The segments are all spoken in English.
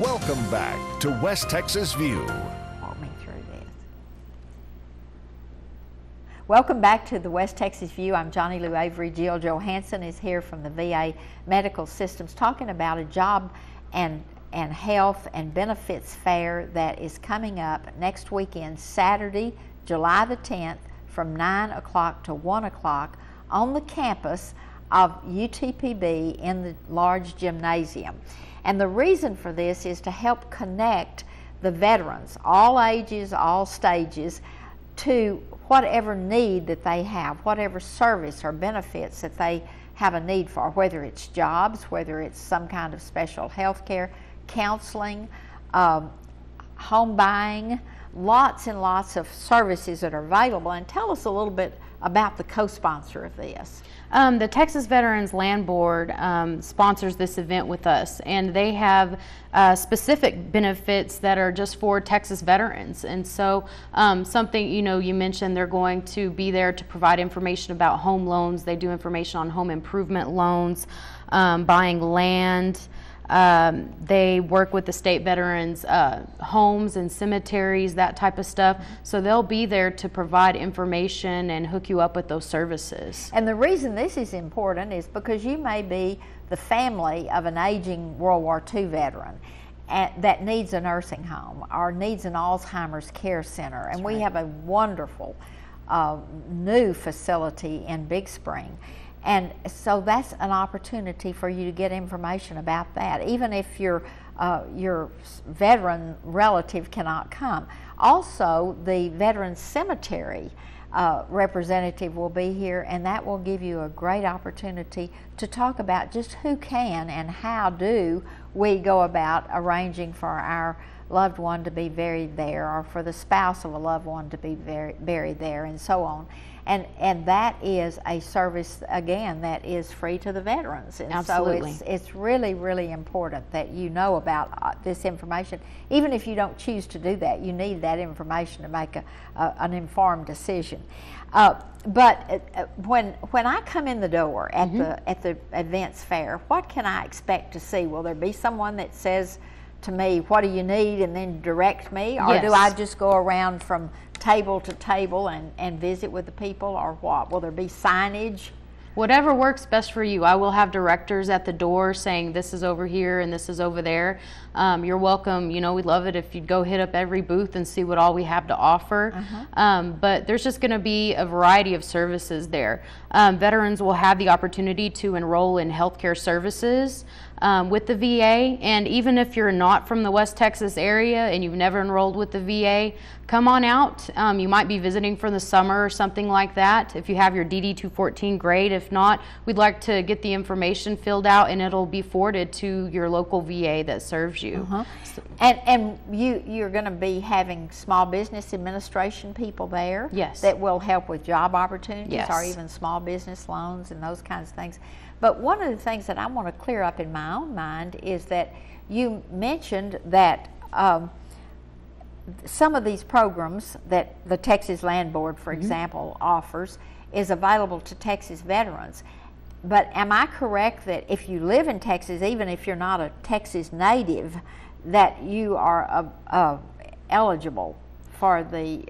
Welcome back to West Texas View. Walk me through this. Welcome back to the West Texas View. I'm Johnny Lou Avery. Jill Johansson is here from the VA Medical Systems talking about a job and health and benefits fair that is coming up next weekend, Saturday, July the 10th, from 9 o'clock to 1 o'clock on the campus of UTPB in the large gymnasium. And the reason for this is to help connect the veterans, all ages, all stages, to whatever need that they have, whatever service or benefits that they have a need for, whether it's jobs, whether it's some kind of special health care, counseling, home buying, lots and lots of services that are available. And tell us a little bit about the co-sponsor of this. The Texas Veterans Land Board sponsors this event with us, and they have specific benefits that are just for Texas veterans. And so something, you mentioned they're going to be there to provide information about home loans. They do information on home improvement loans, buying land. They work with the state veterans' homes and cemeteries, that type of stuff. So they'll be there to provide information and hook you up with those services. And the reason this is important is because you may be the family of an aging World War II veteran that needs a nursing home or needs an Alzheimer's care center. And we have a wonderful new facility in Big Spring. And so that's an opportunity for you to get information about that, even if your veteran relative cannot come. Also, the Veterans Cemetery representative will be here, and that will give you a great opportunity to talk about just who can and how do we go about arranging for our loved one to be buried there, or for the spouse of a loved one to be buried there, and so on. And that is a service, again, that is free to the veterans. And Absolutely. So it's really, really important that you know about this information. Even if you don't choose to do that, you need that information to make an informed decision. But when I come in the door at the events fair, what can I expect to see? Will there be someone that says to me, what do you need, and then direct me? Or do I just go around from table to table and visit with the people, or what? Will there be signage? Whatever works best for you. I will have directors at the door saying this is over here and this is over there. You're welcome. We'd love it if you'd go hit up every booth and see what all we have to offer. But there's just going to be a variety of services there. Veterans will have the opportunity to enroll in healthcare services with the VA, and even if you're not from the West Texas area and you've never enrolled with the VA, come on out. You might be visiting for the summer or something like that. If you have your DD 214, great. If not, we'd like to get the information filled out, and it'll be forwarded to your local VA that serves you. And you're going to be having small business administration people there? Yes. That will help with job opportunities, Yes. or even small business loans and those kinds of things. But one of the things that I want to clear up in my own mind is that you mentioned that some of these programs that the Texas Land Board, for example, offers is available to Texas veterans. But am I correct that if you live in Texas, even if you're not a Texas native, that you are eligible for the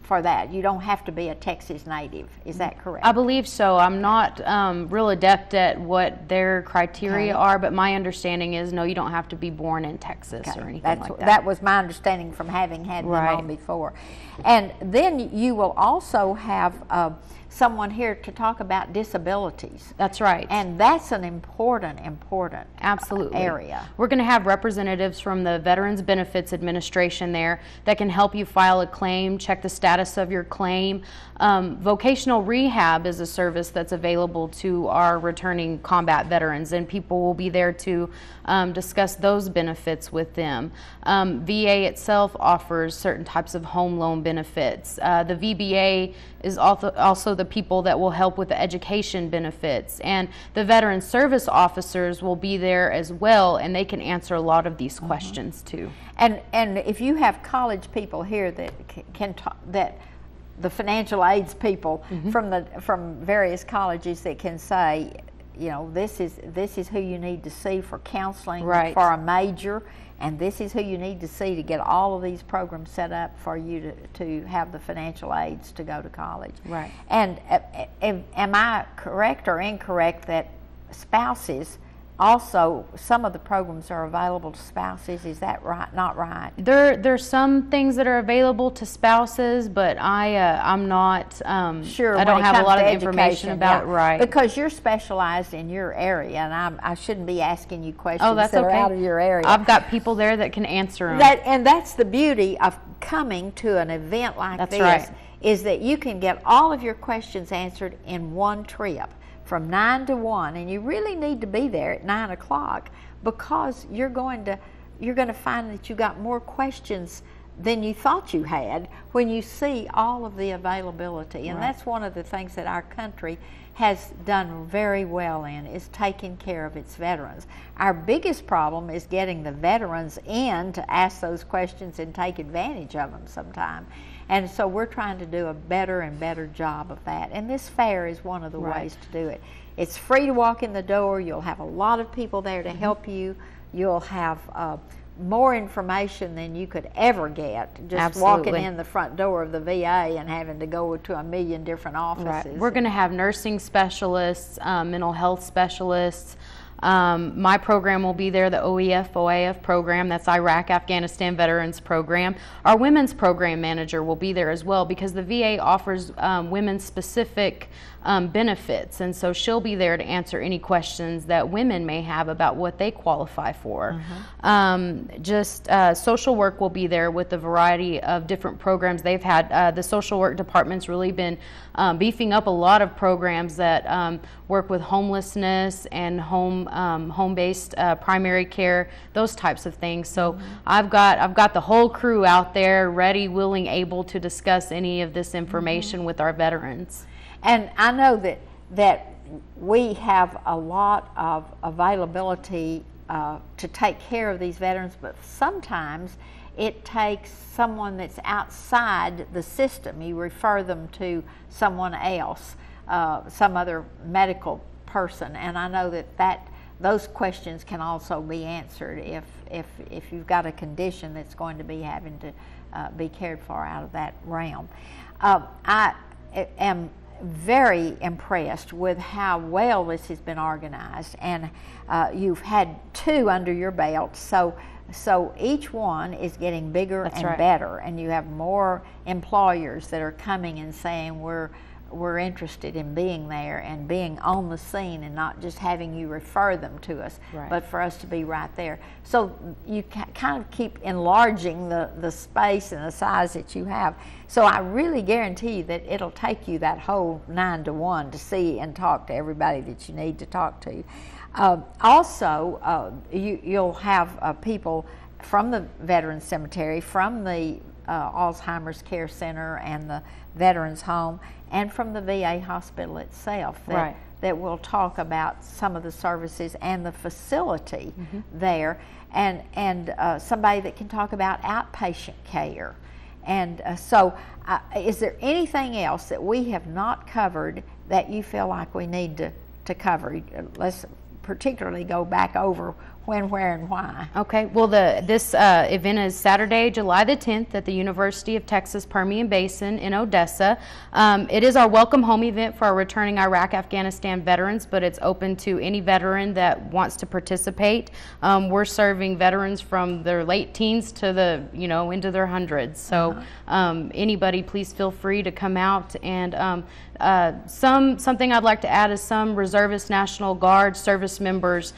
for that? You don't have to be a Texas native. Is that correct? I believe so. I'm not real adept at what their criteria are, but my understanding is no, you don't have to be born in Texas or anything like that. That was my understanding from having had them on before. And then you will also have someone here to talk about disabilities. That's right. And that's an important Absolutely. area. We're going to have representatives from the Veterans Benefits Administration there that can help you file a claim, check the status of your claim. Vocational rehab is a service that's available to our returning combat veterans, and people will be there to discuss those benefits with them. VA itself offers certain types of home loan benefits. The VBA is also the people that will help with the education benefits, and the veteran service officers will be there as well, and they can answer a lot of these questions too. And if you have college people here that can talk, that the financial aids people from various colleges that can say, this is who you need to see for counseling Right. for a major, and this is who you need to see to get all of these programs set up for you to have the financial aids to go to college. Right. And am I correct or incorrect that spouses also, some of the programs are available to spouses? Is that right? Not right? There's some things that are available to spouses, but I'm not Sure. I don't when it have a comes lot to of information education, about it. Right. Because you're specialized in your area, and I shouldn't be asking you questions Oh, that's that okay. are out of your area. I've got people there that can answer them. And that's the beauty of coming to an event like That's this, right. is that you can get all of your questions answered in one trip from 9 to 1, and you really need to be there at 9 o'clock, because you're going to find that you got more questions than you thought you had when you see all of the availability. And Right. that's one of the things that our country has done very well in, is taking care of its veterans. Our biggest problem is getting the veterans in to ask those questions and take advantage of them sometime. And so we're trying to do a better and better job of that. And this fair is one of the Right. ways to do it. It's free to walk in the door. You'll have a lot of people there to help you. You'll have more information than you could ever get just walking Absolutely. in the front door of the VA and having to go to a million different offices. Right. We're going to have nursing specialists, mental health specialists. My program will be there, the OEF program, that's Iraq Afghanistan Veterans Program. Our women's program manager will be there as well, because the VA offers women specific benefits, and so she'll be there to answer any questions that women may have about what they qualify for. Social work will be there with a variety of different programs they've had. The social work department's really been beefing up a lot of programs that work with homelessness and home-based primary care, those types of things. So I've got the whole crew out there, ready, willing, able to discuss any of this information with our veterans. And I know that we have a lot of availability to take care of these veterans, but sometimes it takes someone that's outside the system. You refer them to someone else, some other medical person, and I know that those questions can also be answered if you've got a condition that's going to be having to be cared for out of that realm. I am very impressed with how well this has been organized, and you've had 2 under your belt, so each one is getting bigger That's and right. better, and you have more employers that are coming and saying we're interested in being there and being on the scene, and not just having you refer them to us, Right. but for us to be right there. So you kind of keep enlarging the space and the size that you have. So I really guarantee you that it'll take you that whole 9 to 1 to see and talk to everybody that you need to talk to. Also, you'll have people from the Veterans Cemetery, from the Alzheimer's Care Center and the Veterans Home, and from the VA hospital itself Right. that will talk about some of the services and the facility there, and somebody that can talk about outpatient care. And so is there anything else that we have not covered that you feel like we need to cover? Let's particularly go back over when, where, and why. Okay, well, this event is Saturday, July the 10th at the University of Texas Permian Basin in Odessa. It is our welcome home event for our returning Iraq Afghanistan veterans, but it's open to any veteran that wants to participate. We're serving veterans from their late teens to the, into their hundreds. So anybody, please feel free to come out. And something I'd like to add is some reservist National Guard service members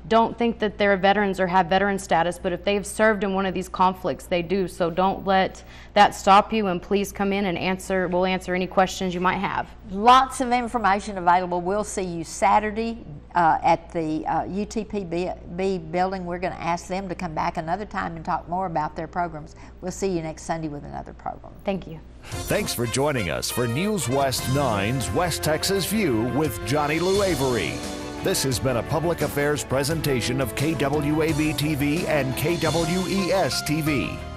don't think that they're veterans or have veteran status, but if they've served in one of these conflicts, they do. So don't let that stop you, and please come in and we'll answer any questions you might have. Lots of information available. We'll see you Saturday at the UTPB building. We're going to ask them to come back another time and talk more about their programs. We'll see you next Sunday with another program. Thank you. Thanks for joining us for News West 9's West Texas View with Johnny Lou Avery. This has been a public affairs presentation of KWAB TV and KWES TV.